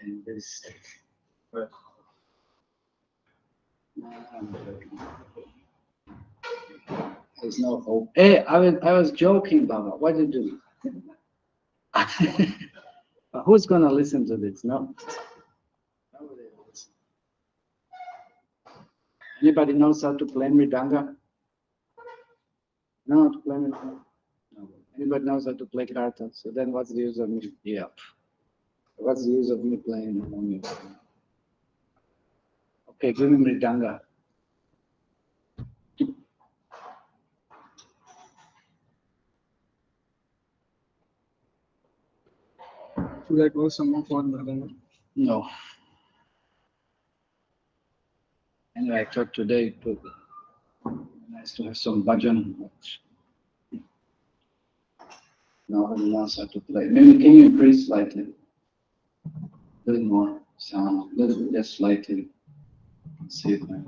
and this. But, there's no hope. Hey, I was joking, Baba. What did you do? Who's gonna listen to this? No. Nobody will listen. Anybody knows how to play mridanga? No, to play mridanga? No. Anybody knows how to play karta? So then what's the use of me? Yeah. What's the use of me playing among you? Okay, give me mridanga. Should I go somewhere for mridanga? No. Anyway, I thought today it would be nice to have some bhajan. Nobody knows how to play. Maybe can you increase slightly? A little more sound, a little bit just slightly. See it now.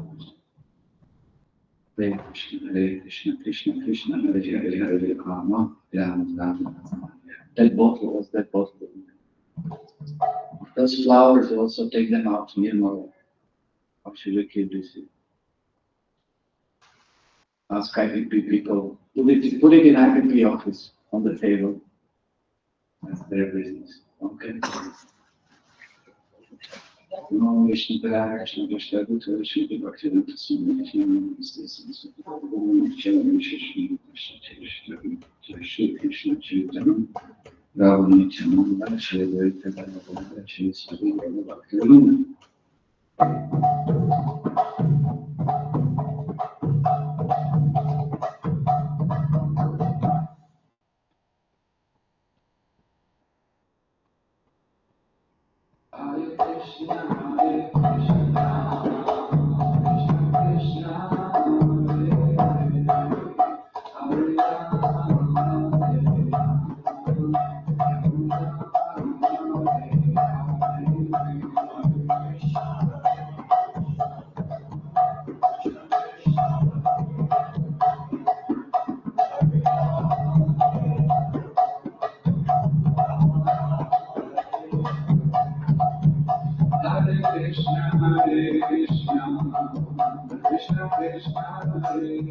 Hare Krishna, Krishna Krishna, Hare Hare, Hare Rama, Rama Rama. That bottle was that bottle. Those flowers, also take them out to Nirmala. How should we keep this? Ask IPP people, put it in IPP office on the table. That's their business. Okay. No, Vishnu Krishna Krishna Adbhuta Hari Bhakti Swami Krishna Chaitanya Ravani Chamanda Shri Advaita Shri Sri Bhakti. Hare Krishna, Hare Krishna, Krishna Krishna, Hare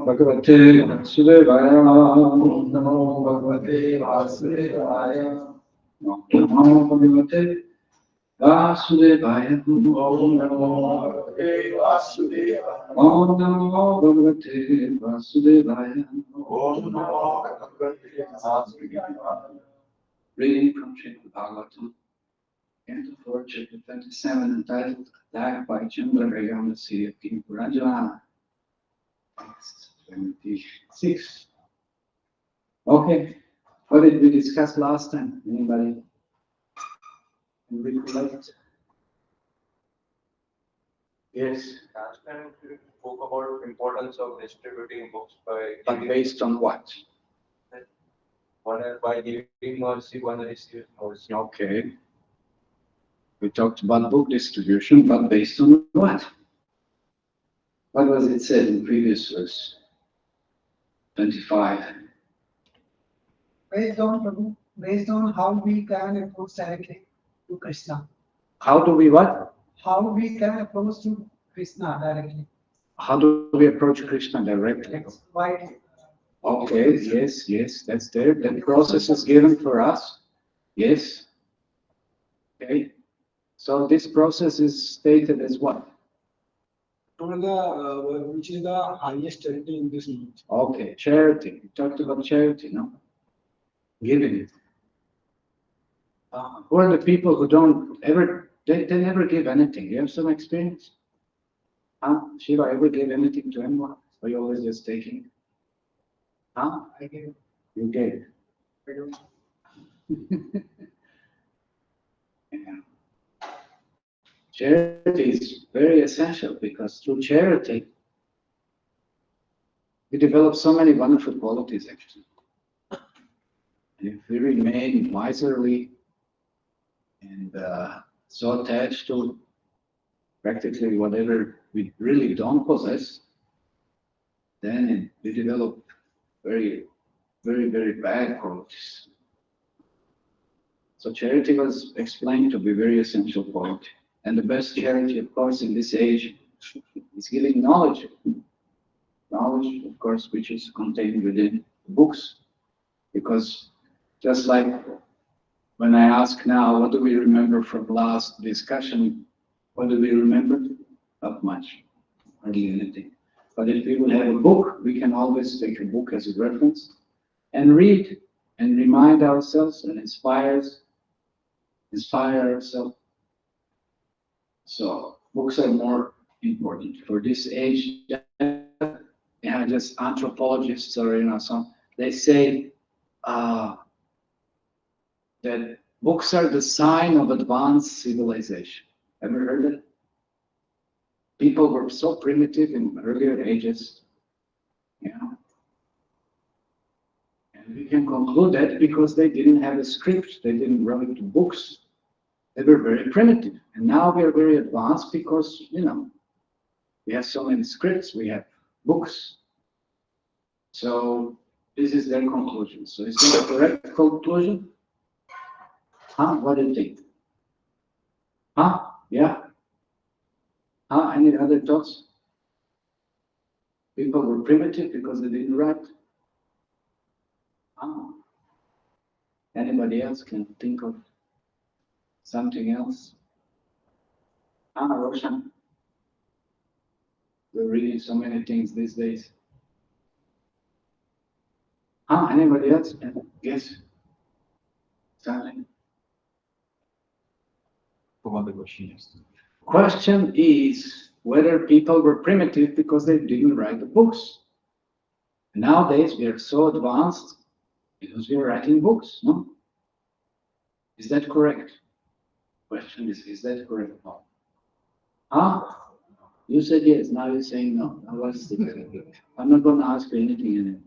Bhagavate Vasudevaya, Namo Bhagavate Vasudevaya, Namo Bhagavate Vasudevaya, Om Namo Bhagavate Vasudevaya, Om Namo Bhagavate Vasudevaya, Om Namo Bhagavate Vasudevaya. Reading from Srimad Bhagavatam, Canto 4, Chapter 27, entitled Attack by Chandra on the city of King Purajana. 26. Okay, what did we discuss last time? Anybody can recollect? Yes. Last time we spoke about importance of distributing books But based on what? one by giving mercy, one receives mercy. Okay. We talked about book distribution, but based on what? What was it said in previous verse? 25. Based on Prabhu, based on how we can approach directly to Krishna. How do we what? How we can approach to Krishna directly. How do we approach Krishna directly? That's why. Okay, yes, that's there. That process is given for us. Yes. Okay. So this process is stated as what? Which is the highest charity in this knowledge. Okay, charity. We talked about charity, no? Giving. Who are the people who don't ever, they never give anything? You have some experience? Huh? Shiva ever give anything to anyone? Or you always just taking? Huh? I gave. You gave. I don't. Yeah. Charity is very essential because through charity, we develop so many wonderful qualities actually. And if we remain miserly and so attached to practically whatever we really don't possess, then we develop very, very, very bad qualities. So charity was explained to be very essential quality. And the best charity, of course, in this age is giving knowledge. Knowledge, of course, which is contained within books. Because just like when I ask now, what do we remember from last discussion? What do we remember? Not much, hardly anything. But if we will have a book, we can always take a book as a reference and read and remind ourselves and inspire ourselves. So books are more important for this age. Yeah, just anthropologists or some they say that books are the sign of advanced civilization. Ever heard it? People were so primitive in earlier ages, and we can conclude that because they didn't have a script, they didn't write books. They were very primitive, and now we are very advanced because we have so many scripts, we have books. So this is their conclusion. So is that a correct conclusion? Huh? What do you think? Huh? Yeah? Huh? Any other thoughts? People were primitive because they didn't write. Oh. Anybody else can think of something else? Roshan. We're reading so many things these days. Anybody else? Yes. Something. What the question is? Question is whether people were primitive because they didn't write the books. Nowadays we are so advanced because we are writing books, no? Is that correct? Question is that correct? Huh? You said yes, now you're saying no. I'm not going to ask you anything anymore.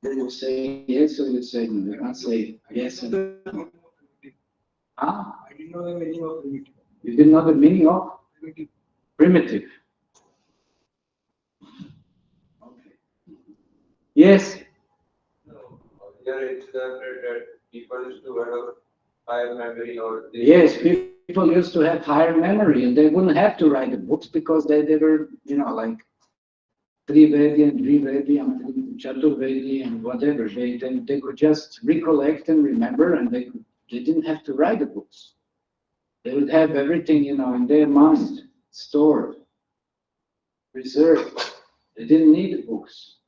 You say yes or you say no. You can't say yes and no. Huh? I didn't know the meaning of primitive. You didn't know the meaning of? Primitive. Okay. Yes. Here it's that people used to have higher memory or yes, people used to have higher memory and they wouldn't have to write the books because they were, like Trivedi and Drivedi and Chaturvedi and whatever. They could just recollect and remember and they didn't have to write the books. They would have everything, in their mind stored, preserved. They didn't need the books.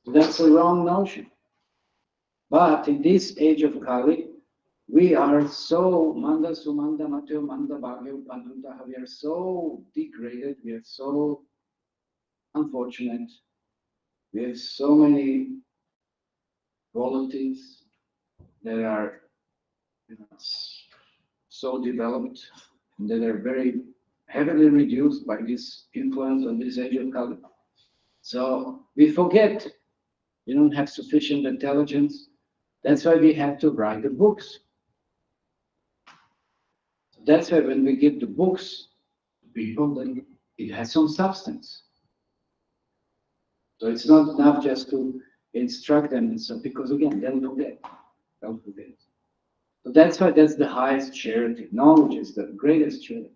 That's a wrong notion. But in this age of Kali, we are so Manda Sumanda Matyo Manda Bhagyo Padunta, we are so degraded, we are so unfortunate, we have so many qualities that are so developed, that are very heavily reduced by this influence of this age of Kali. So we forget, we don't have sufficient intelligence. That's why we have to write the books. That's why when we give the books to people, then it has some substance. So it's not enough just to instruct them, so, because again, they'll forget. They'll forget. So that's why that's the highest charity. Knowledge is the greatest charity.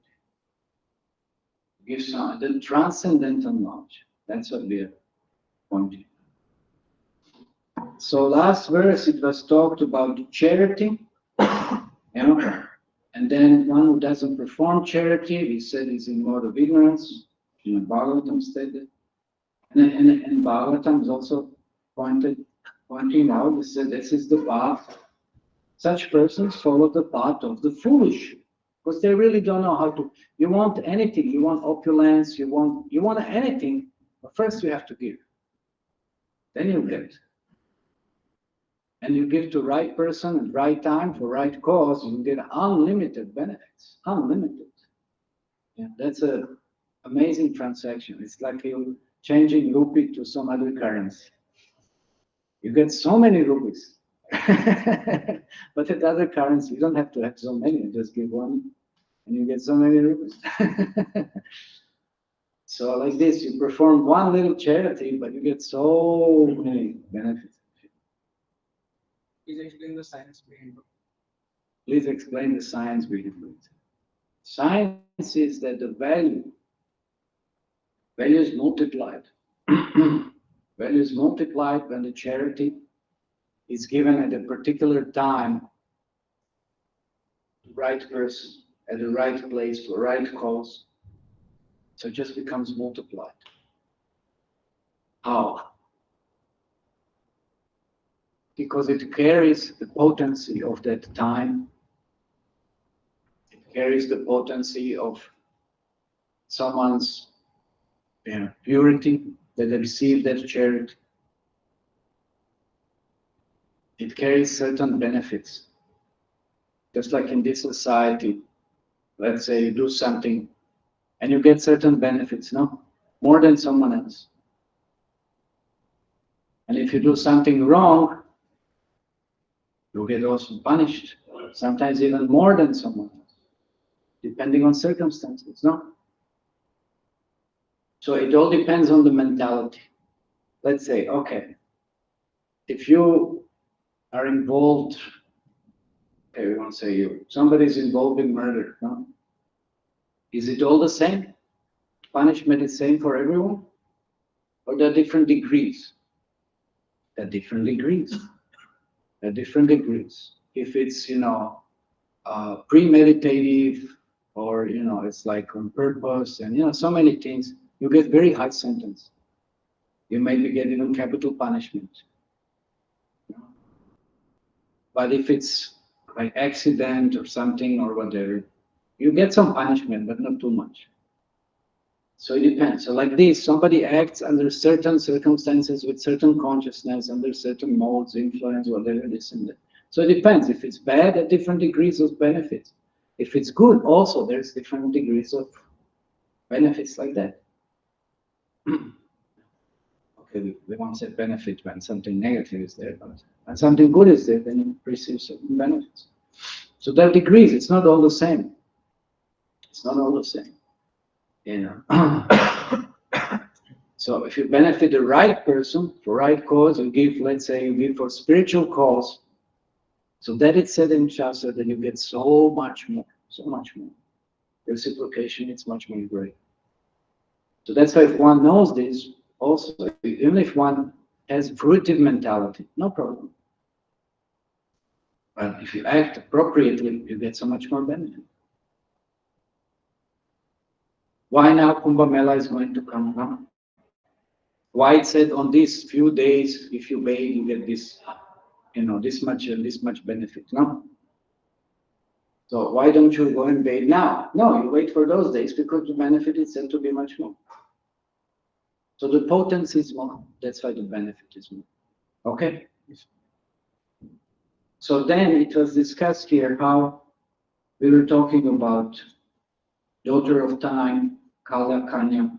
Give some the transcendental knowledge. That's what we are pointing. So last verse it was talked about charity, and then one who doesn't perform charity, we said is in mode of ignorance. Bhagavatam stated, and Bhagavatam is also pointing out. He said this is the path. Such persons follow the path of the foolish, because they really don't know how to. You want anything, you want opulence, you want anything, but first you have to give. Then you get. And you give to right person at right time for right cause, you get unlimited benefits. Unlimited. Yeah, that's an amazing transaction. It's like you changing rupee to some other currency. You get so many rupees. But at other currency, you don't have to have so many, you just give one and you get so many rupees. So like this, you perform one little charity, but you get so many benefits. Please explain the science behind it. Please explain the science behind it. Science is that the value is multiplied. Value is multiplied when the charity is given at a particular time, the right person, at the right place, for the right cause. So it just becomes multiplied. How? Because it carries the potency of that time. It carries the potency of someone's purity that they receive that charity. It carries certain benefits. Just like in this society, let's say you do something and you get certain benefits, no? More than someone else. And if you do something wrong, you get also punished. Sometimes even more than someone else, depending on circumstances, no? So it all depends on the mentality. Let's say, okay, if you are involved, okay, we won't say you, somebody's involved in murder, no? Is it all the same? Punishment is same for everyone? Or there are different degrees? There are different degrees. There are different degrees. If it's, premeditative, or, it's like on purpose, and, so many things, you get very high sentence. You maybe get even capital punishment. But if it's like accident or something or whatever, you get some punishment, but not too much. So it depends. So like this, somebody acts under certain circumstances with certain consciousness, under certain modes, influence, whatever, this and that. So it depends. If it's bad, at different degrees of benefits. If it's good, also there's different degrees of benefits like that. Okay, we won't say benefit when something negative is there, but when something good is there, then you receive certain benefits. So there are degrees. It's not all the same. It's not all the same. So if you benefit the right person for right cause, you give, let's say you give for spiritual cause, so that it's said in Shastra that you get so much more. The reciprocation is much more great. So that's why if one knows this, also, even if one has fruitive mentality, no problem. But if you act appropriately, you get so much more benefit. Why now Kumbh Mela is going to come now? Why it said on these few days, if you bathe, you get this, this much benefit, no? So why don't you go and bathe now? No, you wait for those days because the benefit is said to be much more. So the potency is more. That's why the benefit is more. Okay? So then it was discussed here how we were talking about daughter of time, Kala Kanya,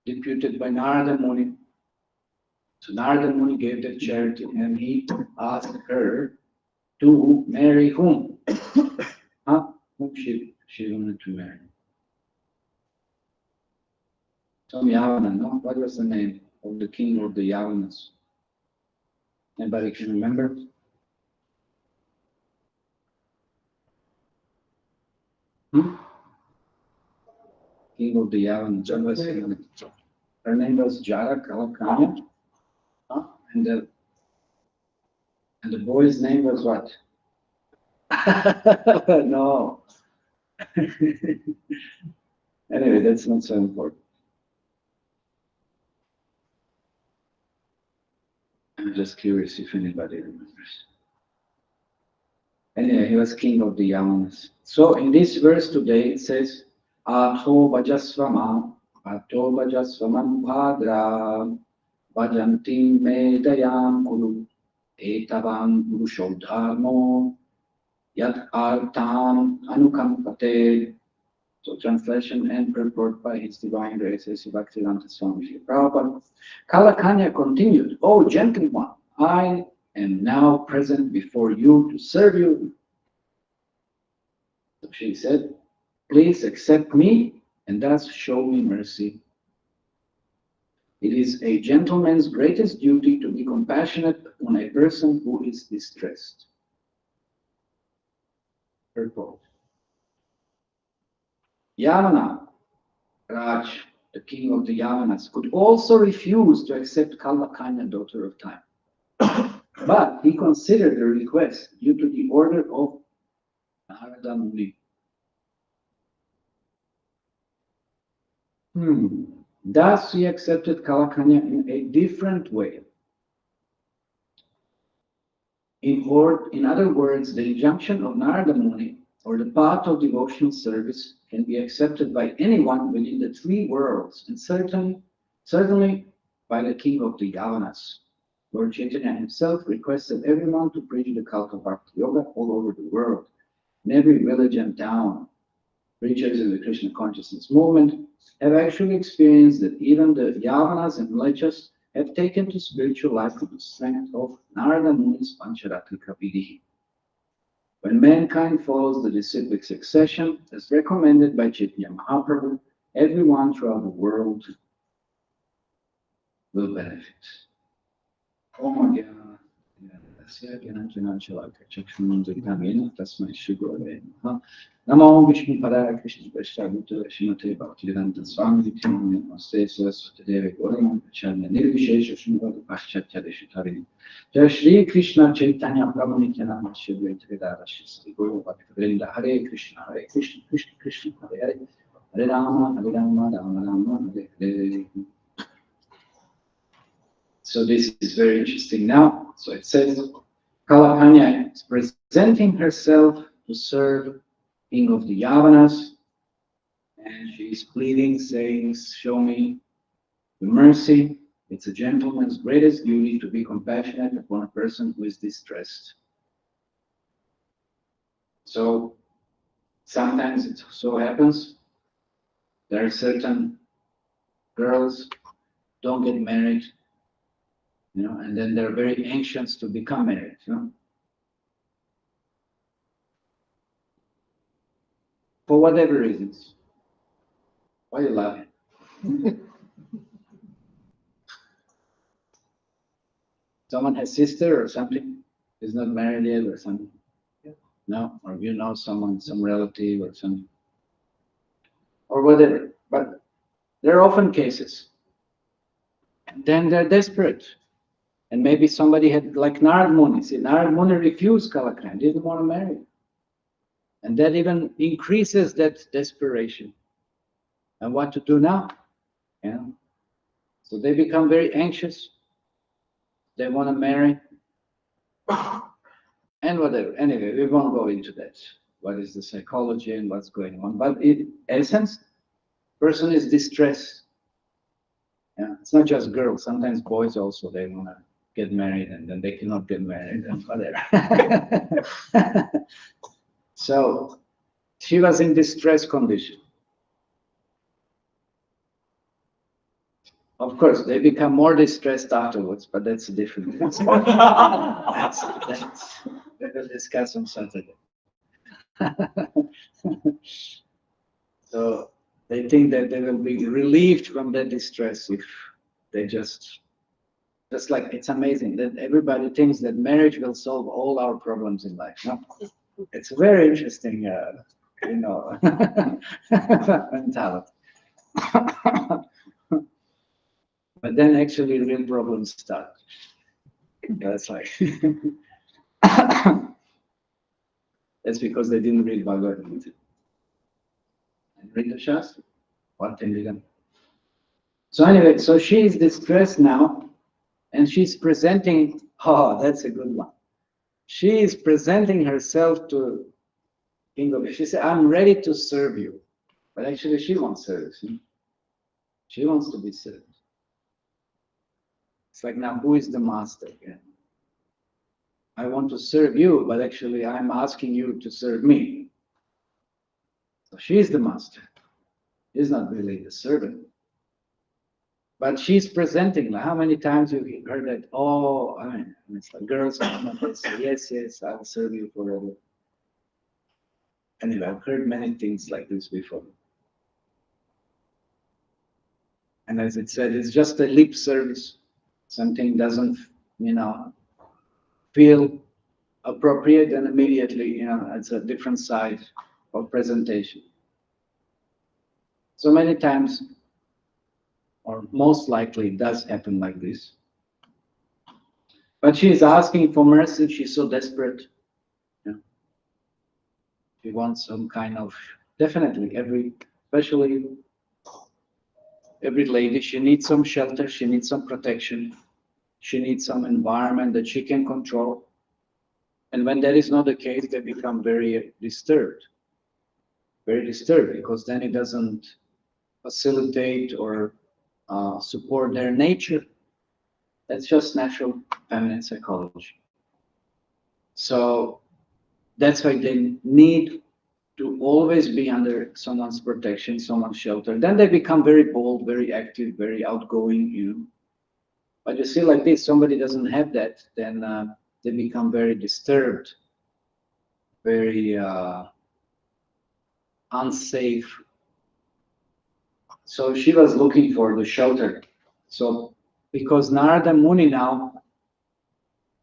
deputed by Narada Muni. So Narada Muni gave that charity and he asked her to marry whom? Whom she wanted to marry? Some Yavana, no? What was the name of the king of the Yavanas? Anybody can remember? King of the Yavanas. Her name was Jara Kalakanya. And the boy's name was what? No. Anyway, that's not so important. I'm just curious if anybody remembers. Anyway, he was king of the Yavanas. So in this verse today it says, Ato Vajasvama, Ato Vajasvaman Bhadra, Vajantim Medayam Kuru, Etavam Purushodharmo, Yat Artam Anukampate. So translation and purport by His Divine Grace, Bhaktivedanta Swami Prabhupada. Kalakanya continued, O gentle one, I am now present before you to serve you. So she said, please accept me and thus show me mercy. It is a gentleman's greatest duty to be compassionate on a person who is distressed. Purport. Yavana, Raj, the king of the Yavanas, could also refuse to accept Kalakanya, daughter of time. But he considered the request due to the order of Narada Muni. Thus he accepted Kalakanya in a different way. In other words, the injunction of Narada Muni, or the path of devotional service, can be accepted by anyone within the three worlds, and certainly by the king of the Yavanas. Lord Chaitanya himself requested everyone to preach the cult of Bhakti Yoga all over the world. In every village and town, preachers in the Krishna Consciousness movement have actually experienced that even the Yavanas and Mlechas have taken to spiritual life with the strength of Narada Muni's Pancharatrika Vidhi. When mankind follows the disciplic succession, as recommended by Chaitanya Mahaprabhu, everyone throughout the world will benefit. Om Gyana Tasya Gyananjana Shalaka Chakshunandrikamena Tasmai Shugurave Namaha. Namo Vishnu Padaya Krishna Prashtaguta Shimate Bhaktivedanta Swami Vitimani Namaste Saraswati Devi Gauram Acharya Nirvishesha Shunvada Paschatya Deshitarini. Jai Shri Krishna Chaitanya Prabhu Nityananda Shri Advaita Shri Guru Bhaktivedanta Hare Krishna Krishna Krishna Hare Hare Hare Rama Rama Rama Hare Hare. So this is very interesting now. So it says, Kalakanya is presenting herself to serve King of the Yavanas, and she is pleading, saying, show me the mercy. It's a gentleman's greatest duty to be compassionate upon a person who is distressed. So sometimes it so happens there are certain girls don't get married, and then they're very anxious to become married, for whatever reasons. Why you laughing? Someone has sister or something, is not married yet or something. Yeah. No, or someone, some relative or something, or whatever. But there are often cases. And then they're desperate. And maybe somebody had, like Narad Muni. See, Narad Muni refused Kalakanya, didn't want to marry. And that even increases that desperation. And what to do now? So they become very anxious. They want to marry. And whatever. Anyway, we won't go into that. What is the psychology and what's going on? But in essence, person is distressed. It's not just girls. Sometimes boys also, they want to get married and then they cannot get married and whatever. So she was in distress condition. Of course, they become more distressed afterwards, but that's a different thing. We'll discuss on Saturday. So they think that they will be relieved from that distress if They just like, it's amazing that everybody thinks that marriage will solve all our problems in life. No? It's a very interesting, mentality. But then actually real problems start. That's like, that's because they didn't read Bhagavad Gita. And read the Shastra. What can be done? So anyway, so she is distressed now, and she's presenting, oh, that's a good one. She is presenting herself to King of. She said, I'm ready to serve you. But actually she wants service. She wants to be served. It's like, now who is the master again? I want to serve you, but actually I'm asking you to serve me. So she's the master. He's not really the servant. But she's presenting. Like, how many times you've heard that? Oh, I mean, it's like girls say, yes, yes, I'll serve you forever. Anyway, I've heard many things like this before. And as it said, it's just a lip service. Something doesn't, feel appropriate, and immediately, it's a different side of presentation. So many times, or most likely, it does happen like this. But she is asking for mercy. She's so desperate. She wants some kind of, definitely, especially every lady, she needs some shelter, she needs some protection, she needs some environment that she can control. And when that is not the case, they become very disturbed, because then it doesn't facilitate or support their nature. That's just natural feminine psychology. So that's why they need to always be under someone's protection, someone's shelter. Then they become very bold, very active, very outgoing, But you see, like this, somebody doesn't have that, then they become very disturbed, very unsafe. So she was looking for the shelter. So because Narada Muni now,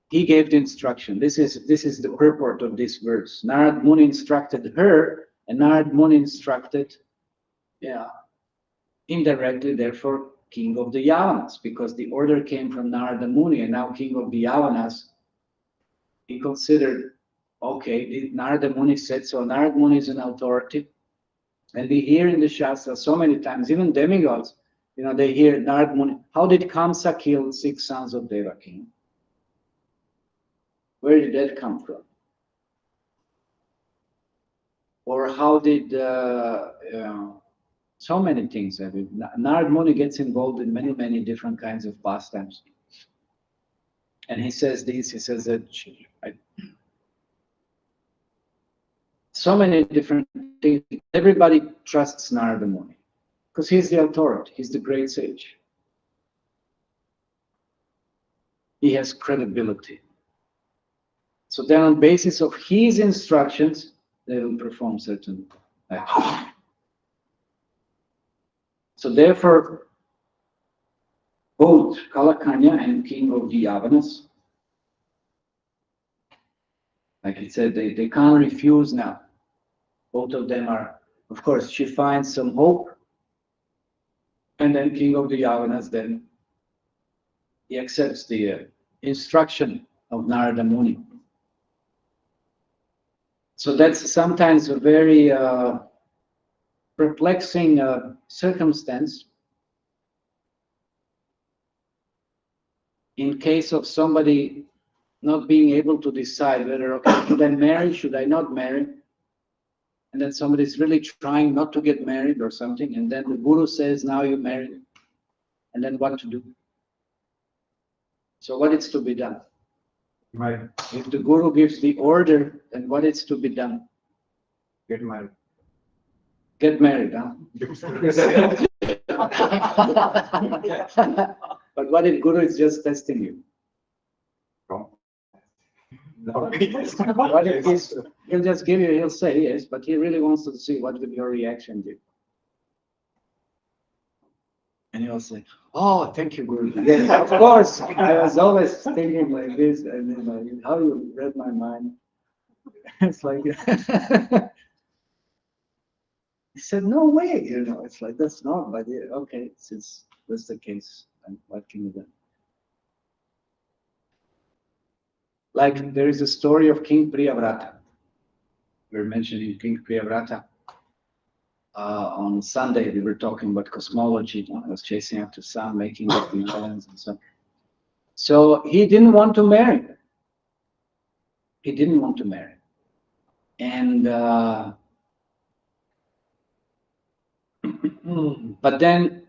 he gave the instruction. This is the purport of this verse. Narada Muni instructed her, and Narada Muni instructed, indirectly, therefore, king of the Yavanas, because the order came from Narada Muni, and now king of the Yavanas, he considered, okay, Narada Muni said so. Narada Muni is an authority. And we hear in the Shastra so many times, even demigods, they hear Narada Muni. How did Kamsa kill 6 sons of Devaki? Where did that come from? Or how did, so many things. Narada Muni gets involved in many, many different kinds of pastimes. And he says this, he says that, so many different things. Everybody trusts Narada Muni because he's the authority, he's the great sage. He has credibility. So then on basis of his instructions, they will perform certain actions. So therefore, both Kalakanya and king of the Yavanas, like he said, they can't refuse now. Both of them are, of course, she finds some hope, and then king of the Yavanas, then he accepts the instruction of Narada Muni. So that's sometimes a very perplexing circumstance in case of somebody not being able to decide whether, okay, should I marry, should I not marry? And then somebody is really trying not to get married or something, and then the guru says, now you married, and then what to do? So what is to be done? Right. If the guru gives the order, then what is to be done? Get married. Get married, huh? But what if guru is just testing you? No. What if he'll just give you, he'll say yes, but he really wants to see what will your reaction be. And he was like, "Oh, thank you, Guru." Yeah, of course. I was always thinking like this, and then like, how you read my mind. It's like he said, "No way," It's like that's not. But yeah, okay, since that's the case, and what can you do? Like there is a story of King Priyavrata. We're mentioning King Priyavrata. On Sunday, we were talking about cosmology. I was chasing after sun, making the islands and so on. So he didn't want to marry. He didn't want to marry. And but then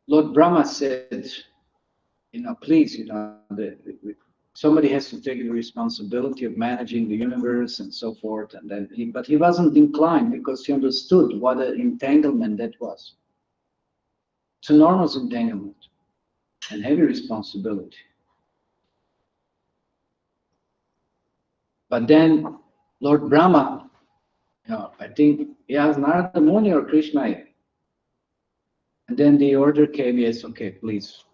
Lord Brahma said, please, somebody has to take the responsibility of managing the universe and so forth. And then but he wasn't inclined because he understood what an entanglement that was. It's enormous entanglement and heavy responsibility. But then Lord Brahma, I think he asked Narada Muni or Krishna. And then the order came, yes, okay, please,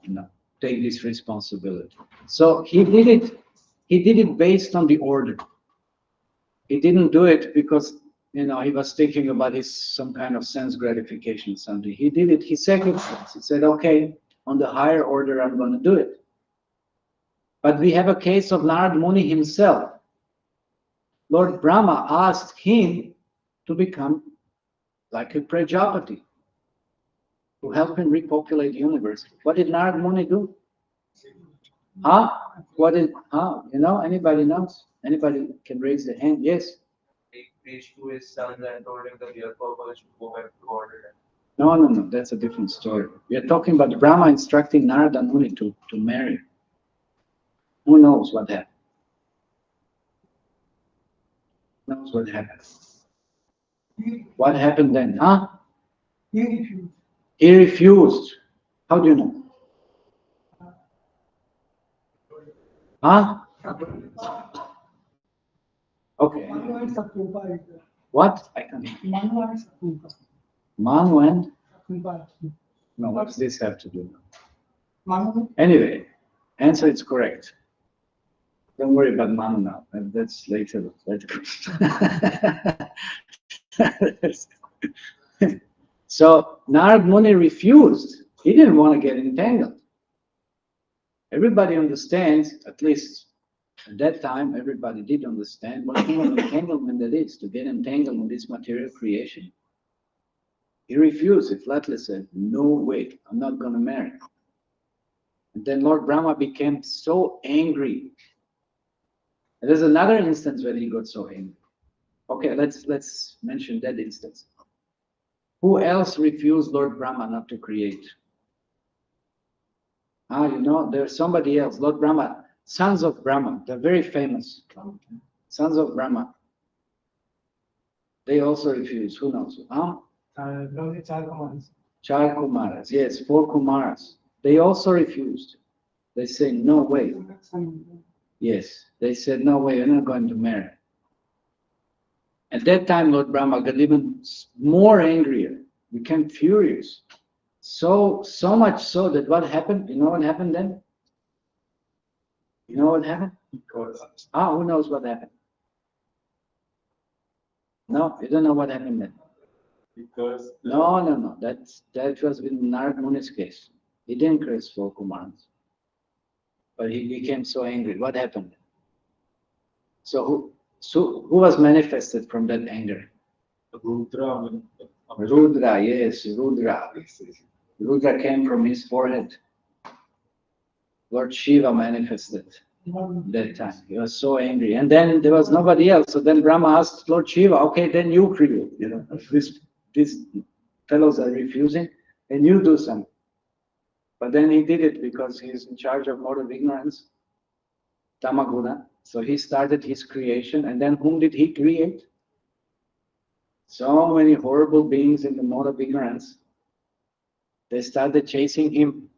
take this responsibility. So he did it based on the order. He didn't do it because, he was thinking about some kind of sense gratification, something. He did it, he sacrificed. He said, okay, on the higher order, I'm going to do it. But we have a case of Narada Muni himself. Lord Brahma asked him to become like a Prajapati, to help him repopulate the universe. What did Narada Muni do? Anybody knows? Anybody can raise their hand? Yes. He preached to his son and told him that your purpose is to go back to order. No, that's a different story. We are talking about Brahma instructing Narada Muni to marry. Who knows what happened? Who knows what happened? What happened then? Huh? He refused. He refused. How do you know? Huh? Okay. What? I can't. Manu and? No, what does this have to do? Anyway, answer is correct. Don't worry about Manu now. That's later. So Narad Muni refused. He didn't want to get entangled. Everybody understands, at least at that time, everybody did understand what kind of entanglement that is, to get entangled in this material creation. He refused. He flatly said, no way, I'm not going to marry. And then Lord Brahma became so angry. And there's another instance where he got so angry. Okay, let's mention that instance. Who else refused Lord Brahma not to create? There's somebody else, Lord Brahma, sons of Brahma, they're very famous. Sons of Brahma. They also refused. Who knows? Char Kumaras. Yes, 4 Kumaras. They also refused. They say, no way. Yes, they said, no way, you're not going to marry. At that time, Lord Brahma got even more angrier, became furious. So much so that what happened? You know what happened then? You know what happened? Who knows what happened? No, you don't know what happened then. Because No. That was with Narad Muni's case. He didn't curse 4 Kumaras. But he became so angry. What happened? So who was manifested from that anger? Rudra, yes, Rudra. Rudra came from his forehead. Lord Shiva manifested that time. He was so angry. And then there was nobody else. So then Brahma asked Lord Shiva, okay, then you create. These fellows are refusing, and you do something. But then he did it because he's in charge of mode of ignorance, Tamaguna. So he started his creation, and then whom did he create? So many horrible beings in the mode of ignorance. They started chasing him.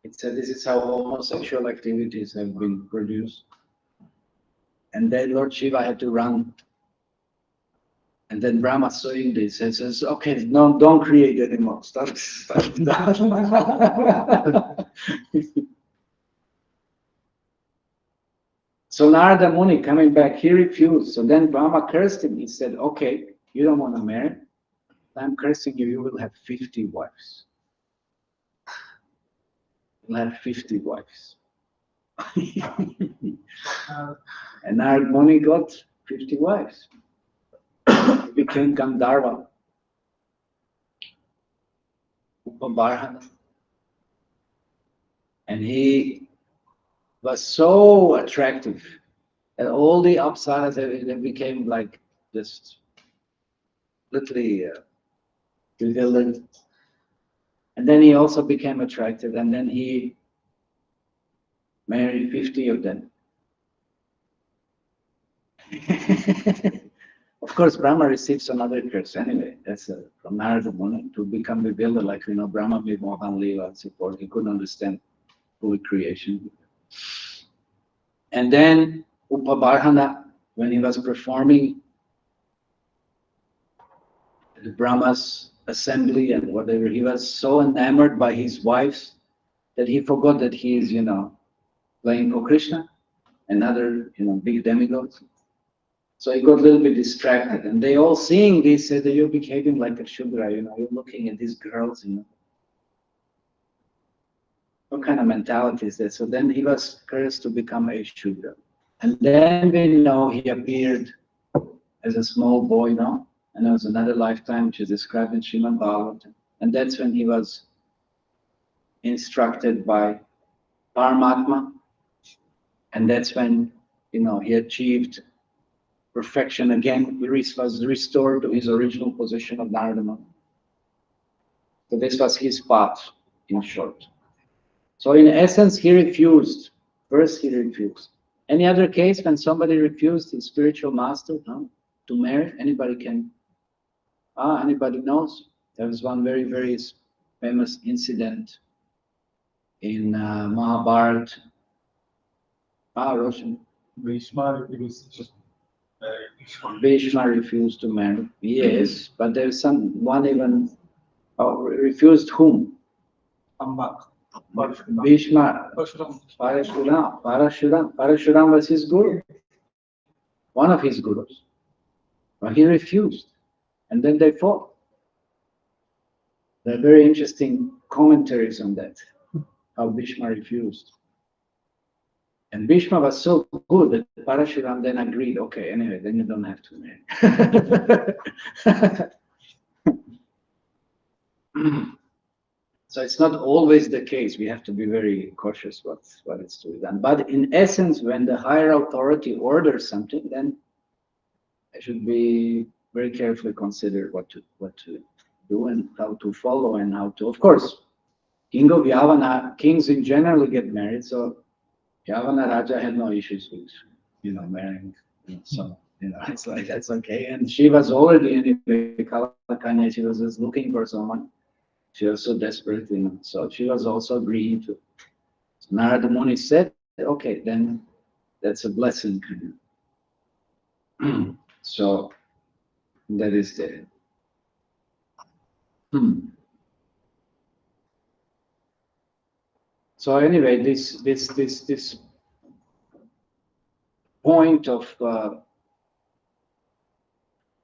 It said this is how homosexual activities have been produced. And then Lord Shiva had to run. And then Brahma seeing this and says, okay, no, don't create anymore. Stop. So Narada Muni coming back, he refused. So then Brahma cursed him. He said, okay, you don't want to marry. I'm cursing you, you will have 50 wives. You'll have 50 wives. And Narada Muni got 50 wives. He became Gandharva, Upabarhana. And he was so attractive that all the apsaras they became like just literally bewildered. And then he also became attractive, and then he married 50 of them. Of course, Brahma receives another curse anyway. That's from Narada Muni to become bewildered, like Brahma made Mohan Leela and so forth. He couldn't understand full creation. And then Upabarhana, when he was performing the Brahma's assembly and whatever, he was so enamored by his wives that he forgot that he is, playing for Krishna and other, big demigods. So he got a little bit distracted, and they all seeing this said that you're behaving like a Shudra, you're looking at these girls, What kind of mentality is that? So then he was cursed to become a Shudra. And then we know he appeared as a small boy now, and there was another lifetime which is described in Srimad Bhagavatam. And that's when he was instructed by Paramatma, and that's when he achieved perfection again. He was restored to his original position of Narada Muni. So this was his path, in short. So in essence, he refused. First, he refused. Any other case when somebody refused his spiritual master to marry? Anybody can? Anybody knows? There was one very, very famous incident in Mahabharata. Roshan. Bhishma Bhishma refused to marry. Yes, but there's one even refused whom? Bhishma. Parashuram was his guru, one of his gurus. But he refused, and then they fought. There are very interesting commentaries on that, how Bhishma refused. And Bhishma was so good that Parashuram then agreed, okay, anyway, then you don't have to marry. So it's not always the case. We have to be very cautious what is to be done. But in essence, when the higher authority orders something, then I should be very carefully consider what to do and how to follow and how to. Of course, king of Yavana, kings in general get married. So Yavana Raja had no issues with marrying. So it's like that's okay. And she was already anyway Kalakanya. She was just looking for someone. She was so desperate, so she was also agreeing to. So Narada Muni said, okay, then that's a blessing. So that is the. So anyway, this point of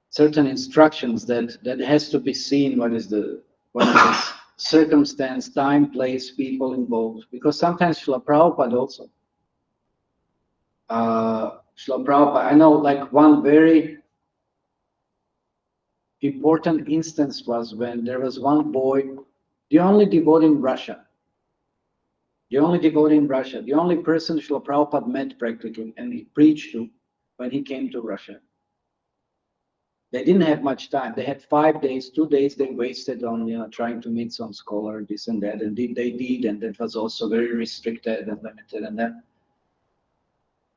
certain instructions that has to be seen. What is the circumstance, time, place, people involved? Because sometimes Srila Prabhupada also. Srila Prabhupada, I know like one very important instance was when there was one boy, the only devotee in Russia, the only person Srila Prabhupada met practically and he preached to when he came to Russia. They didn't have much time. They had 5 days, 2 days they wasted on trying to meet some scholar, this and that, and they did, and that was also very restricted and limited. And then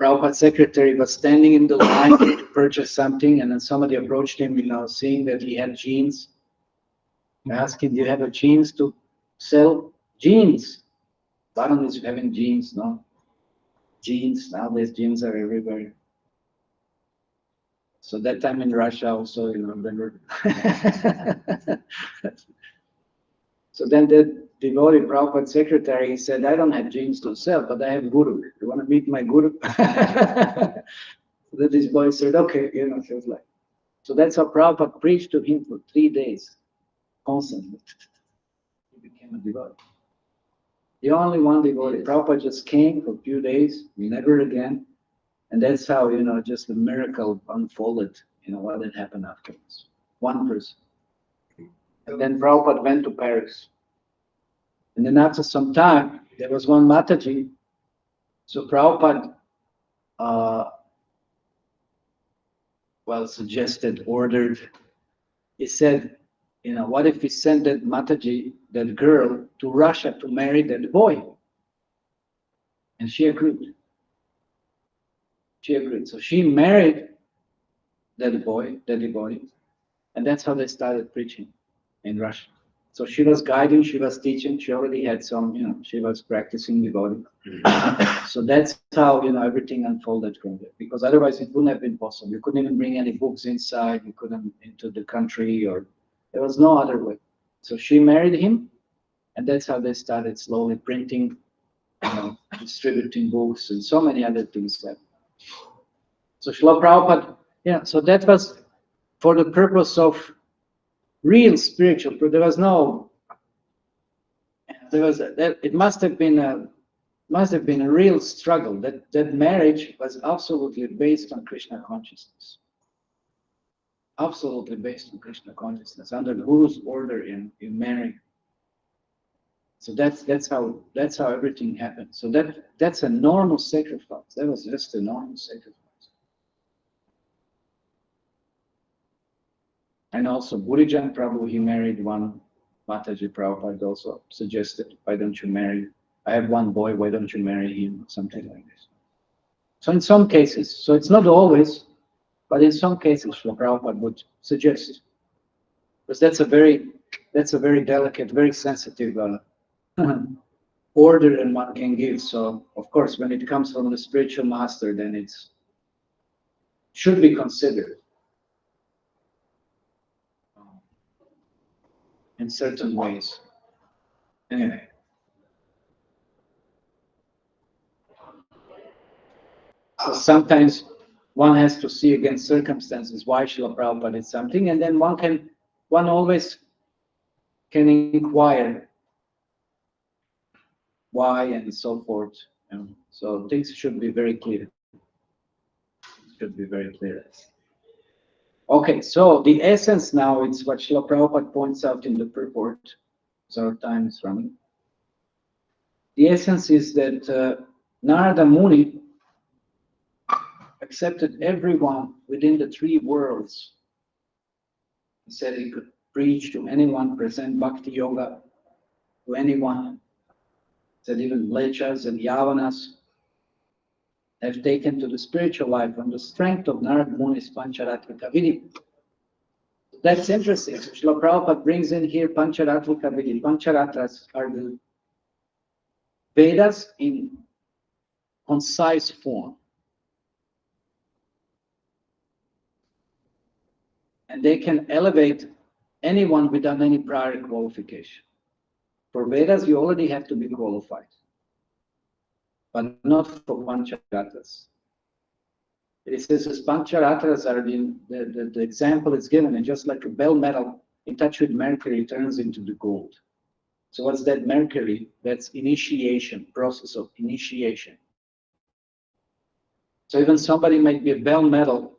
Prabhupada's secretary was standing in the line to purchase something, and then somebody approached him, seeing that he had jeans. Asked him, do you have a jeans to sell? Jeans. Bharan is having jeans, no? Jeans, nowadays jeans are everywhere. So that time in Russia also, when we're so then the devotee Prabhupada secretary, he said, I don't have genes to sell, but I have guru. You want to meet my guru? So then this boy said, okay, he was like, so that's how Prabhupada preached to him for 3 days, constantly. He became a devotee. The only one devotee. Prabhupada just came for a few days, never again. And that's how, just the miracle unfolded, what had happened afterwards. One person. And then Prabhupada went to Paris. And then after some time, there was one Mataji. So Prabhupada, suggested, ordered, he said, what if we send that Mataji, that girl, to Russia to marry that boy? And she agreed. So she married that boy, that devotee, and that's how they started preaching in Russia. So she was guiding, she was teaching, she already had some, she was practicing devotee. So that's how, everything unfolded from there. Because otherwise it wouldn't have been possible. You couldn't even bring any books inside, you couldn't into the country, or there was no other way. So she married him, and that's how they started slowly printing, distributing books and so many other things that. So Srila Prabhupada, so that was for the purpose of real spiritual. There was it must have been a real struggle. That marriage was absolutely based on Krishna consciousness. Absolutely based on Krishna consciousness, under Guru's order in marrying. So that's how everything happened. So that's a normal sacrifice. That was just a normal sacrifice. And also Burijan Prabhu, he married one Mataji. Prabhupada also suggested, why don't you marry? I have one boy, why don't you marry him? Something like this. So in some cases, so it's not always, but in some cases, Srila Prabhupada would suggest. Because that's a very delicate, very sensitive order that one can give. So of course, when it comes from the spiritual master, then it should be considered in certain ways. Anyway. So sometimes one has to see against circumstances why Srila Prabhupada did something, and then one always can inquire why and so forth. So things should be very clear. Okay, so the essence now is what Srila Prabhupada points out in the purport. So our time is running. The essence is that Narada Muni accepted everyone within the 3 worlds. He said he could preach to anyone, present bhakti yoga to anyone. He said even Lechas and Yavanas have taken to the spiritual life on the strength of Narada Muni's Pancharatrika Vidhi. That's interesting. So Srila Prabhupada brings in here Pancharatrika Vidhi. Pancharatras are the Vedas in concise form. And they can elevate anyone without any prior qualification. For Vedas, you already have to be qualified, but not for Pancharatras. It says as Pancharatras are the example is given, and just like a bell metal in touch with mercury turns into the gold. So what's that mercury? That's initiation, process of initiation. So even somebody might be a bell metal,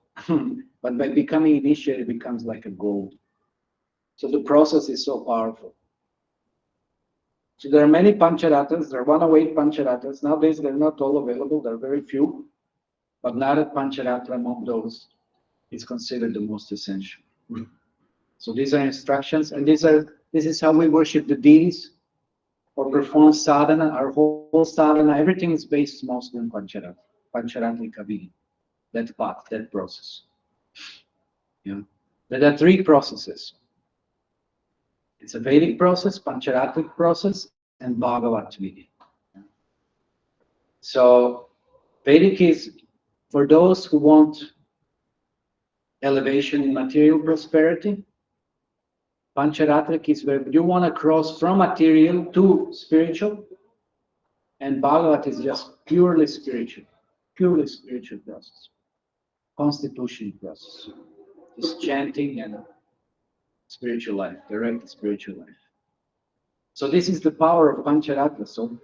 but by becoming initiated, it becomes like a gold. So the process is so powerful. So there are many Pancharatras, there are 108 Pancharatras. Nowadays they're not all available, there are very few. But Narad Pancharatra among those is considered the most essential. So these are instructions, and this is how we worship the deities or perform sadhana. Our whole sadhana, everything is based mostly on Pancharatra, Pancharatrika Vidhi, that path, that process. Yeah. There are 3 processes. It's a Vedic process, Pancharatric process, and Bhagavat Vidhi. So Vedic is for those who want elevation in material prosperity. Pancharatrik is where you want to cross from material to spiritual. And Bhagavat is just purely spiritual process, constitution process. It's chanting and spiritual life, direct spiritual life. So this is the power of Pancharatma. So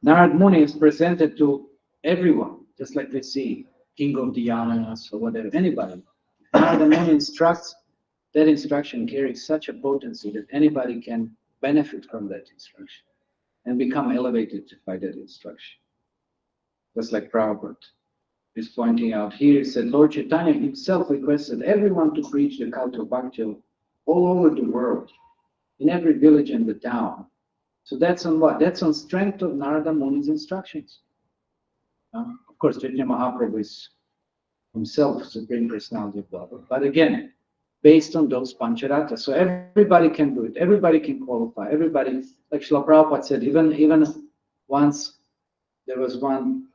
Narad Muni is presented to everyone, just like we see King of the Yamanas or whatever, anybody. Narad Muni instructs, that instruction carries such a potency that anybody can benefit from that instruction and become elevated by that instruction. Just like Prabhupada is pointing out here, he said Lord Chaitanya himself requested everyone to preach the cult of Bhakti all over the world, in every village and the town. So that's on what? That's on strength of Narada Muni's instructions. Of course, Chaitanya Mahaprabhu is himself Supreme Personality of Godhead. But again, based on those Pancharatas. So everybody can do it. Everybody can qualify. Everybody, like Srila Prabhupada said, even once there was one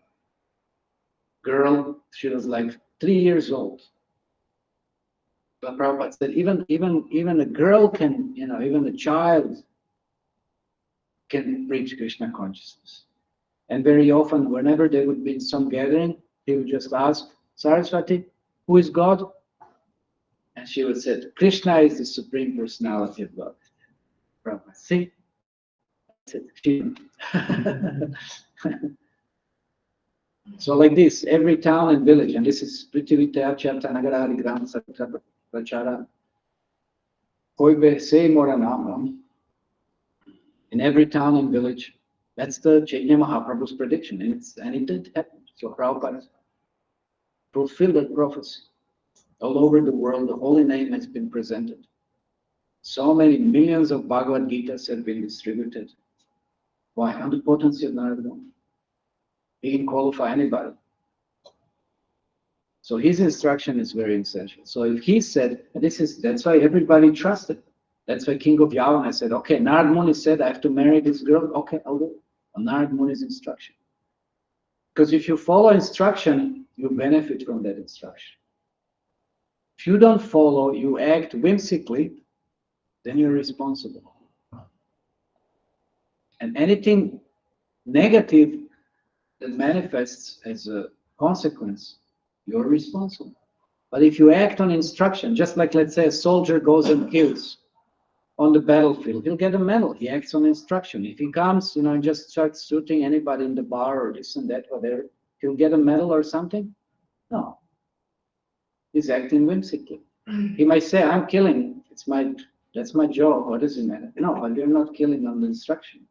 girl, she was like 3 years old. But Prabhupada said, even a girl can, even a child can reach Krishna consciousness. And very often, whenever there would be some gathering, he would just ask, Saraswati, who is God? And she would say, Krishna is the Supreme Personality of God. Prabhupada, see? So like this, every town and village, and this is Prithivita Chatanagara Gram Satra Prachara Koibe Se Moranamam. In every town and village, that's the Chaitanya Mahaprabhu's prediction, and it did happen. So Prabhupada fulfilled that prophecy. All over the world, the holy name has been presented. So many millions of Bhagavad Gitas have been distributed. Why? On the potency of Narada Muni. He can qualify anybody. So his instruction is very essential. So if he said, that's why everybody trusted. That's why King of Yavana said, okay, Narada Muni said I have to marry this girl. Okay, I'll do it. On Narada Muni's instruction. Because if you follow instruction, you benefit from that instruction. If you don't follow, you act whimsically, then you're responsible. And anything negative that manifests as a consequence, you're responsible. But if you act on instruction, just like, let's say, a soldier goes and kills on the battlefield, he'll get a medal. He acts on instruction. If he comes, and just starts shooting anybody in the bar or this and that, whatever, he'll get a medal or something? No. He's acting whimsically. He might say, I'm killing. That's my job. What does it matter? No, but you're not killing on the instruction.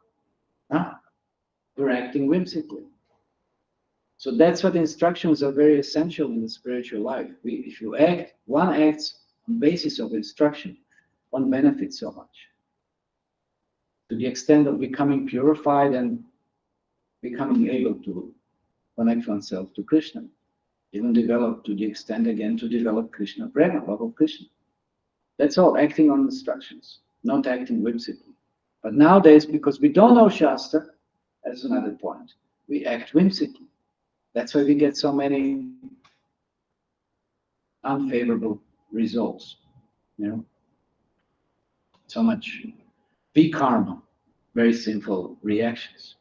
You're acting whimsically. So that's what instructions are very essential in the spiritual life. If you act, one acts on the basis of instruction, one benefits so much. To the extent of becoming purified and becoming able to connect oneself to Krishna. Even develop to the extent again to develop Krishna prema, love of Krishna. That's all, acting on instructions, not acting whimsically. But nowadays, because we don't know Shastra, that's another point, we act whimsically. That's why we get so many unfavorable results, so much vikarma, very sinful reactions.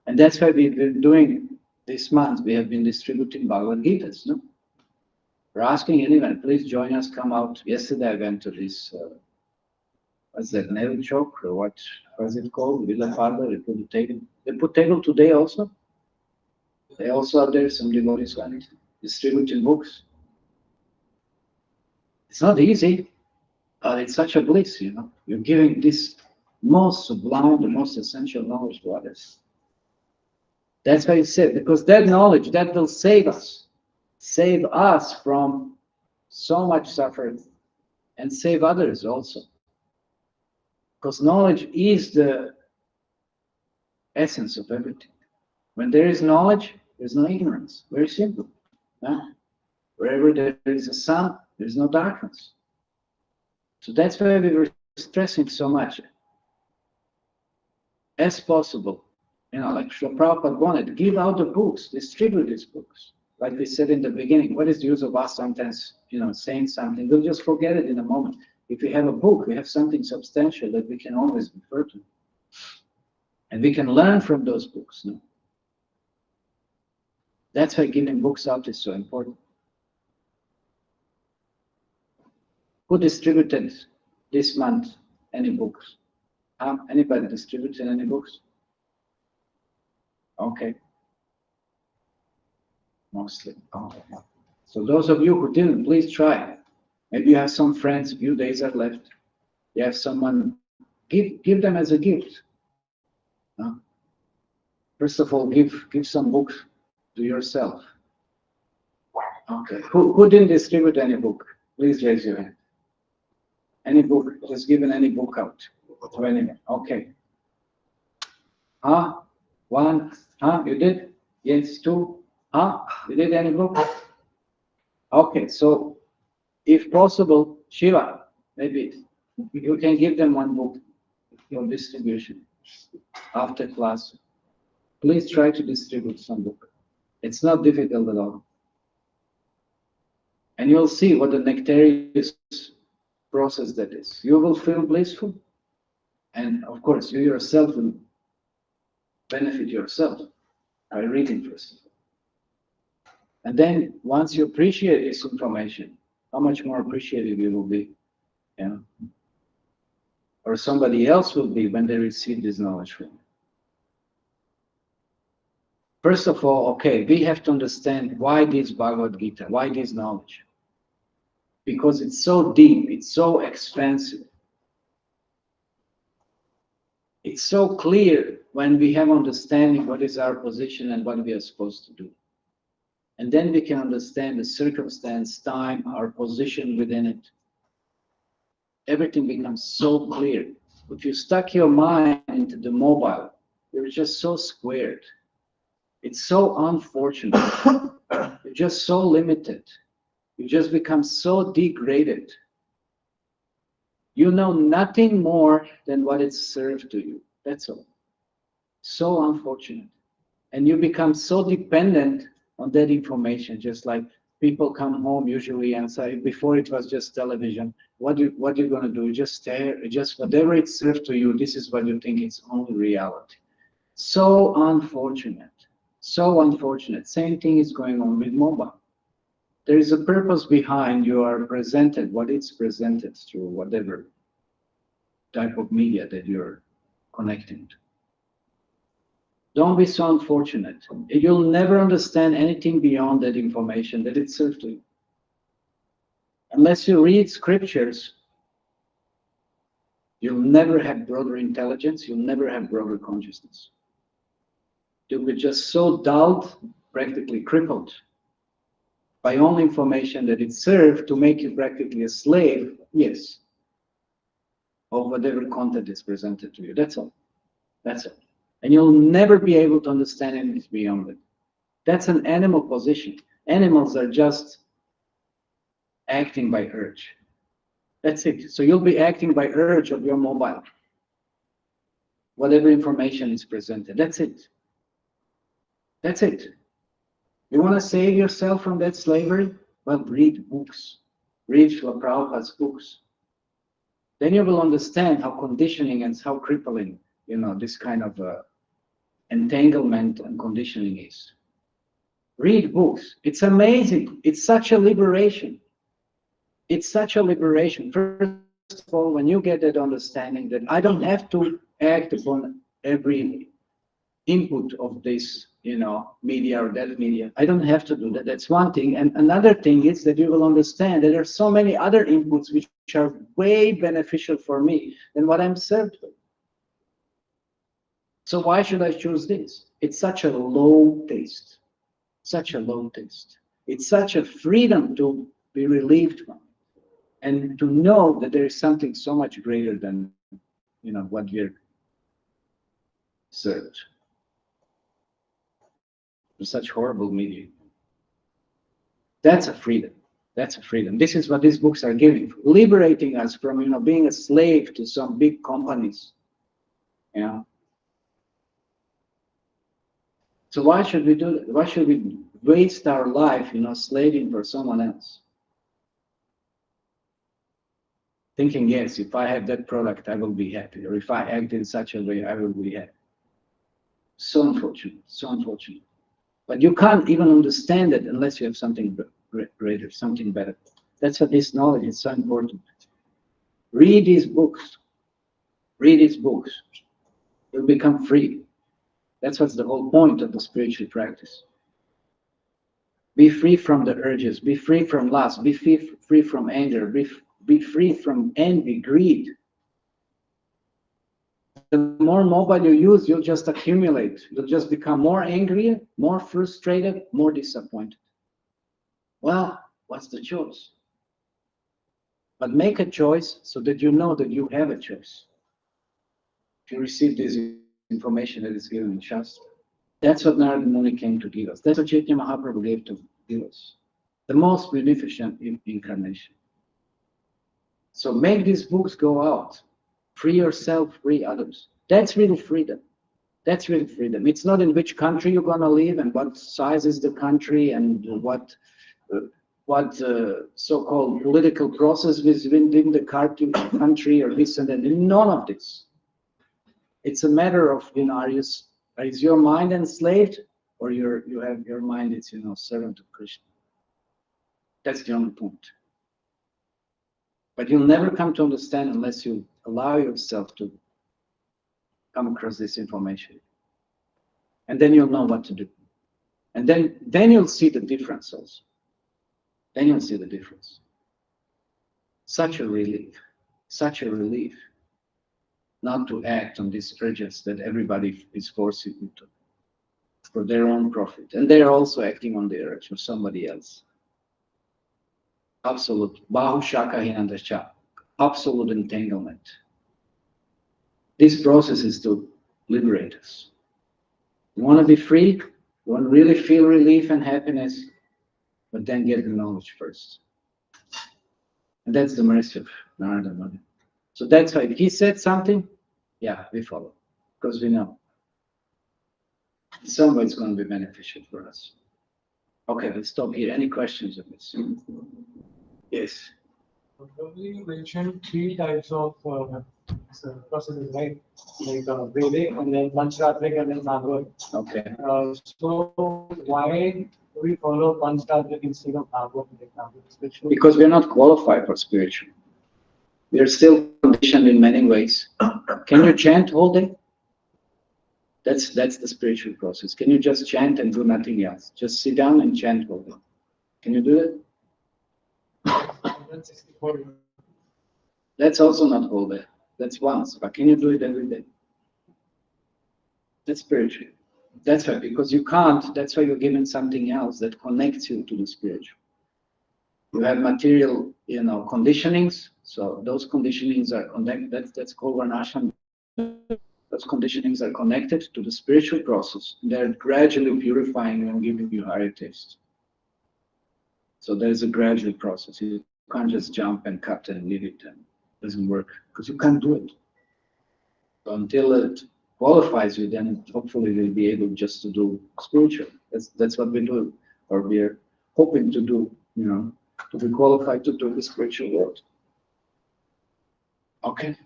And that's why we've been doing this month, we have been distributing Bhagavad Gitas, no? We're asking anyone, please join us, come out. Yesterday I went to this, what's that, Nehru Chowk, or what was it called? Villa Farber, they put the table. They put table today also. They also are there, some devotees went, distributing books. It's not easy, but it's such a bliss, You're giving this most sublime, the most essential knowledge to others. That's why he said, because that knowledge, that will save us from so much suffering, and save others also. Because knowledge is the essence of everything. When there is knowledge, there's no ignorance. Very simple. Wherever there is a sun, there's no darkness. So that's why we were stressing so much. As possible, like Srila Prabhupada wanted, give out the books, distribute these books. like we said in the beginning, what is the use of us sometimes, saying something? We'll just forget it in a moment. If we have a book, we have something substantial that we can always refer to. And we can learn from those books. No? That's why giving books out is so important. Who distributed this month any books? Anybody distributed any books? Okay. Mostly. Oh. So those of you who didn't, please try. Maybe you have some friends, a few days are left. You have someone, give them as a gift. First of all, give some books to yourself. Okay. Who didn't distribute any book? Please raise your hand. Any book, just given any book out to anyone. Okay. One. You did? Yes, two. You did any book? Okay, so if possible, Shiva, maybe you can give them one book for distribution after class. Please try to distribute some book. It's not difficult at all. And you'll see what the nectarious process that is. You will feel blissful. And of course, you yourself will benefit yourself by reading first of all. And then once you appreciate this information, how much more appreciative you will be. Or somebody else will be when they receive this knowledge from you. First of all, okay, we have to understand why this Bhagavad Gita, why this knowledge. Because it's so deep, it's so expansive. It's so clear when we have understanding what is our position and what we are supposed to do. And then we can understand the circumstance, time, our position within it. Everything becomes so clear. If you stuck your mind into the mobile, you're just so squared. It's so unfortunate. You're just so limited. You just become so degraded. You know nothing more than what is served to you. That's all. So unfortunate. And you become so dependent on that information, just like people come home usually and say, before it was just television, what you going to do? Just stare, just whatever it's served to you, this is what you think it's only reality. So unfortunate. So unfortunate. Same thing is going on with mobile. There is a purpose behind you are presented, what it's presented through whatever type of media that you're connecting to. Don't be so unfortunate. You'll never understand anything beyond that information that it serves to you. Unless you read scriptures, you'll never have broader intelligence, you'll never have broader consciousness. You'll be just so dulled, practically crippled, by all information that it served to make you practically a slave, yes, of whatever content is presented to you. That's all. That's all. And you'll never be able to understand anything beyond it. That's an animal position. Animals are just acting by urge. That's it. So you'll be acting by urge of your mobile. Whatever information is presented. That's it. That's it. You want to save yourself from that slavery? Well, read books. Read Srila Prabhupada's books. Then you will understand how conditioning and how crippling, this kind of entanglement and conditioning is. Read books. It's amazing. It's such a liberation. It's such a liberation. First of all, when you get that understanding that I don't have to act upon every input of this, media or that media. I don't have to do that. That's one thing. And another thing is that you will understand that there are so many other inputs which are way beneficial for me than what I'm served with. So why should I choose this? It's such a low taste. Such a low taste. It's such a freedom to be relieved from. And to know that there is something so much greater than, what we're served. Such horrible media. That's a freedom. That's a freedom. This is what these books are giving, liberating us from, being a slave to some big companies. So why should we do that? Why should we waste our life, slaving for someone else. Thinking, yes, if I have that product, I will be happy. Or if I act in such a way, I will be happy. So unfortunate, so unfortunate. But you can't even understand it unless you have something greater, something better. That's what this knowledge is so important. Read these books. Read these books. You'll become free. That's what's the whole point of the spiritual practice. Be free from the urges. Be free from lust. Be free from anger. Be free from envy, greed. The more mobile you use, you'll just accumulate. You'll just become more angry, more frustrated, more disappointed. Well, what's the choice? But make a choice so that you know that you have a choice. If you receive this information that is given in Shastra, that's what Narada Muni came to give us. That's what Chaitanya Mahaprabhu gave to give us. The most beneficent incarnation. So make these books go out. Free yourself, free others. That's really freedom. That's really freedom. It's not in which country you're going to live and what size is the country and what so-called political process is within the country or this and that. None of this. It's a matter of, is your mind enslaved or your mind is, servant of Krishna. That's the only point. But you'll never come to understand unless you allow yourself to come across this information. And then you'll know what to do. And then you'll see the difference also. Then you'll see the difference. Such a relief not to act on these urges that everybody is forcing you to for their own profit. And they're also acting on the urge of somebody else. Absolute Bahu Shaka Hinandascha, absolute entanglement. This process is to liberate us. You want to be free? You want to really feel relief and happiness? But then get the knowledge first. And that's the mercy of Narada Muni. So that's why if he said something, yeah, we follow. Because we know. In some way it's going to be beneficial for us. Okay, let's stop here. Any questions of this? Yes. You mentioned 3 types of processes, right? Like Vedic and then Pancharatric and then Bhagavad. Okay. So why do we follow Pancharatric instead of Bhagavad? Because we're not qualified for spiritual. We are still conditioned in many ways. Can you chant all day? That's the spiritual process. Can you just chant and do nothing else? Just sit down and chant all day. Can you do that? That's also not all day. That's once. But can you do it every day? That's spiritual. That's why, because you can't, that's why you're given something else that connects you to the spiritual. You have material, conditionings. So those conditionings are connected. That's called Varnashram. Those conditionings are connected to the spiritual process. They're gradually purifying and giving you higher taste. So there's a gradual process. You can't just jump and cut and leave it, and it doesn't work because you can't do it. So until it qualifies you, then hopefully you'll be able just to do spiritual. That's what we do, or we're hoping to do. To be qualified to do the spiritual world. Okay.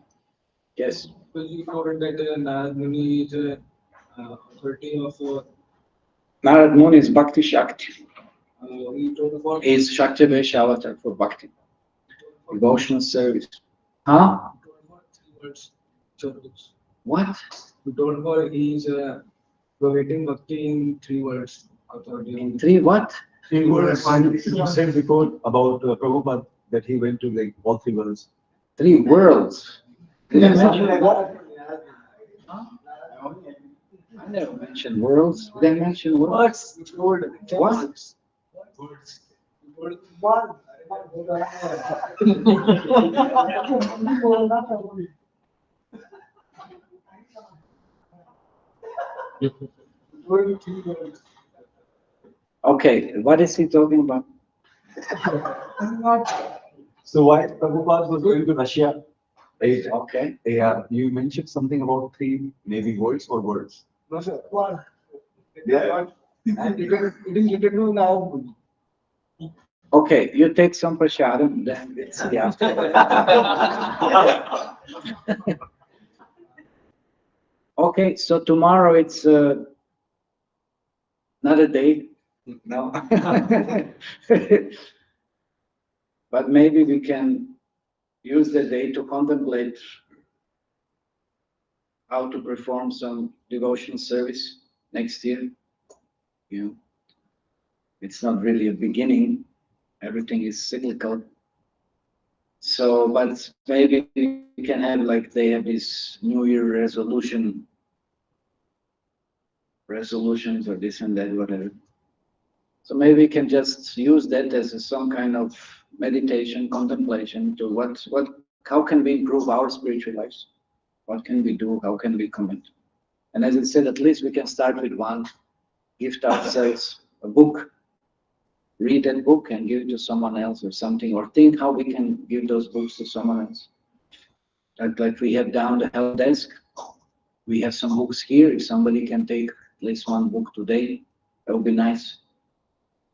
Yes. So you told that Narad Muni is authority of. Narad Muni is Bhakti Shakti. We told about. Is Shakti Vesha avatar for Bhakti. Devotional service. Huh? What? We told about he's providing Bhakti in 3 words. In 3 what? 3 words. You said before about Prabhupada that he went to like all 3 worlds. 3 worlds. Did I mention that? I never mentioned worlds. Did I mention worlds? What? Okay, what is he talking about? So why Prabhupada was going to Russia? Right? Okay. Yeah, you mentioned something about 3 maybe words or words. No, sir. Yeah. And it is related to now. Okay, you take some prasadam, then we'll see after. Okay, so tomorrow it's not a day, no. But maybe we can use the day to contemplate how to perform some devotional service next year. You know, it's not really a beginning, everything is cyclical. So, but maybe we can have like they have this New Year resolutions or this and that, whatever. So maybe we can just use that as some kind of meditation, contemplation to how can we improve our spiritual lives? What can we do? How can we commit? And as I said, at least we can start with one, gift ourselves a book, read that book and give it to someone else or something, or think how we can give those books to someone else. Like we have down the help desk, we have some books here. If somebody can take at least one book today, that would be nice.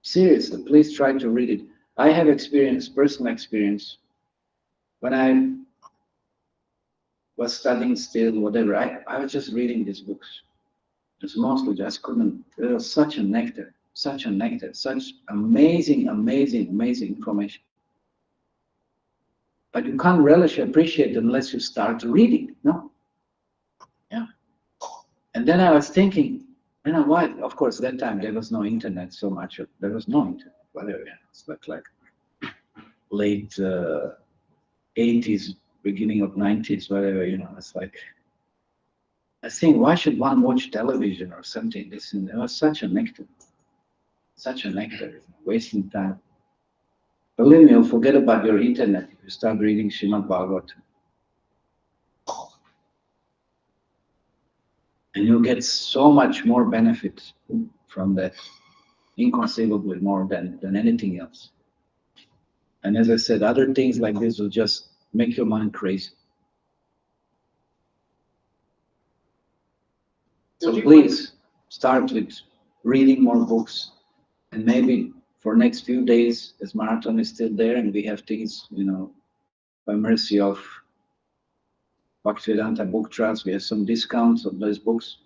Seriously, please try to read it. I have personal experience. When I was studying still, whatever, I was just reading these books. Just mostly just couldn't. It was such a nectar, such amazing information. But you can't relish, appreciate it unless you start reading, no? Yeah. And then I was thinking, you know what? Of course, that time there was no internet so much. There was no internet, whatever. It's like late 80s, beginning of 90s, whatever, you know. It's like, I think, why should one watch television or something? It was such a nectar, wasting time. Believe me, you'll forget about your internet if you start reading Srimad Bhagavatam. And you'll get so much more benefit from that, inconceivably more than anything else. And as I said, other things like this will just make your mind crazy. So please start with reading more books, and maybe for next few days, as marathon is still there and we have things, you know, by mercy of Bhaktivedanta Book Trust, we have some discounts on those books,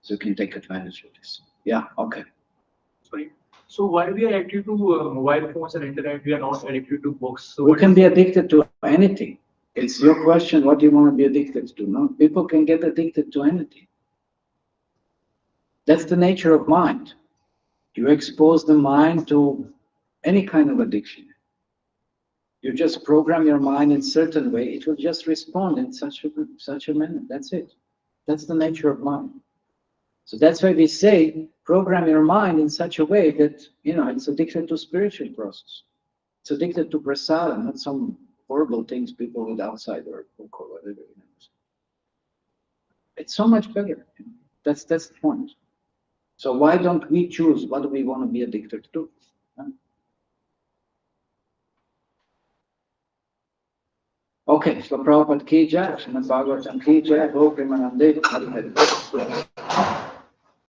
so you can take advantage of this. Yeah, okay. Sorry. So why we are addicted to mobile phones and internet? We are not addicted to books. So We can be addicted to anything. It's your question, what do you want to be addicted to? No, people can get addicted to anything. That's the nature of mind. You expose the mind to any kind of addiction. You just program your mind in a certain way, it will just respond in such a manner. That's it. That's the nature of mind. So that's why we say, program your mind in such a way that, you know, it's addicted to spiritual process. It's addicted to prasada, not some horrible things people with outside or book or whatever. You know. It's so much better. That's the point. So why don't we choose what do we want to be addicted to? Huh? Okay, so Prabhupada ki jai, Srimad Bhagavatam ki jai, Ho Premanande, Hari Hari.